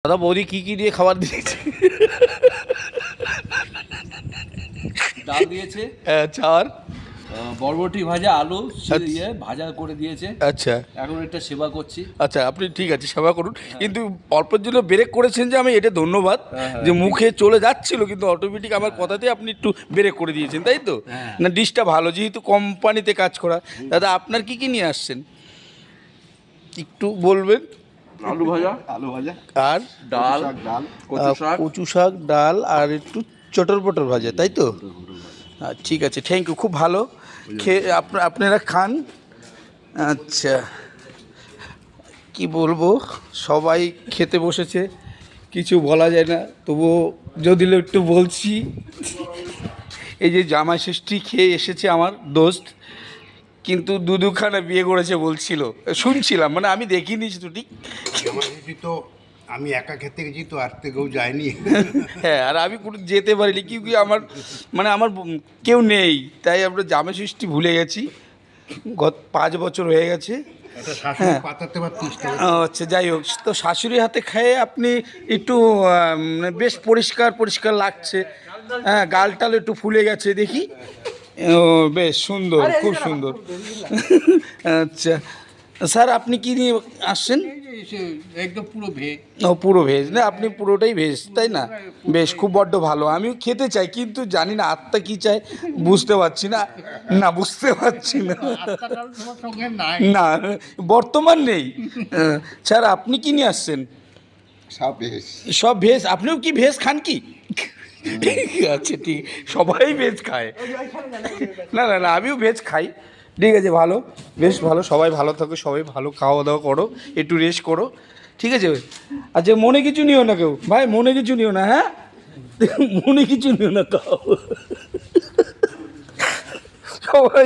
দাদা বৌদি কি কি দিয়ে খাবার দিয়েছে? ডাল দিয়েছে, আচ্ছা, আর বরবটি ভাজা, আলু দিয়ে ভাজা করে দিয়েছে। আচ্ছা এখন এটা সেবা করছি। আচ্ছা, আপনি ঠিক আছে সেবা করুন, কিন্তু অল্পের জন্য ব্রেক করেছেন যে আমি এটা ধন্যবাদ, যে মুখে চলে যাচ্ছিল কিন্তু অটোমেটিক আমার কথাতে আপনি একটু ব্রেক করে দিয়েছেন, তাই তো? না, ডিশটা ভালো, যেহেতু কোম্পানিতে কাজ করা। দাদা আপনার কি কি নিয়ে আসছেন একটু বলবেন? আলু ভাজা, আর ডাল, কচু শাক। কচু শাক, ডাল, আর একটু চটর পটর ভাজা, তাই তো? ঠিক আছে, থ্যাংক ইউ, খুব ভালো। খেয়ে আপনারা খান। আচ্ছা, কি বলবো, সবাই খেতে বসেছে, কিছু বলা যায় না, তবুও যদি একটু বলছি। এই যে জামাই ষষ্ঠী খেয়ে এসেছে আমার দোস্ত, কিন্তু দুখানা বিয়ে করেছে বলছিল, শুনছিলাম, মানে আমি দেখিনি তো ঠিক। তো আমি একা খেতে গেছি, তো আর থেকেও যায়নি। হ্যাঁ, আর আমি কোনো যেতে পারিনি, কি আমার মানে আমার কেউ নেই, তাই আমরা জামাই ষষ্ঠী ভুলে গেছি। 5 বছর হয়ে গেছে। শাশুড়ি পাতাতে পারতিস তো। আচ্ছা, যাই হোক, তো শাশুড়ির হাতে খেয়ে আপনি একটু মানে বেশ পরিষ্কার লাগছে। হ্যাঁ, গালটাল একটু ফুলে গেছে দেখি। ও, বেশ সুন্দর, খুব সুন্দর। আচ্ছা স্যার, আপনি কি নিয়ে আসছেন? একদম পুরো ভেজ। ও, পুরো ভেজ না, আপনি পুরোটাই ভেজ, তাই না? বেশ, খুব বড্ড ভালো। আমিও খেতে চাই, কিন্তু জানি না আত্মা কী চায়, বুঝতে পারছি না। না, বুঝতে পারছি না। না, বর্তমান নেই। স্যার, আপনি কি নিয়ে আসছেন? সব বেশ। সব ভেজ? আপনিও কি ভেজ খান কি? আচ্ছা, ঠিক, সবাই ভেজ খায়। না না না, আমিও ভেজ খাই। ঠিক আছে, ভালো, বেশ ভালো, সবাই ভালো থাকো, সবাই ভালো খাওয়া দাওয়া করো, একটু রেস্ট করো, ঠিক আছে? আচ্ছা, মনে কিছু নিও না কেউ, ভাই, মনে কিছু নিও না, হ্যাঁ? মনে কিছু নিও না, খাও সবাই।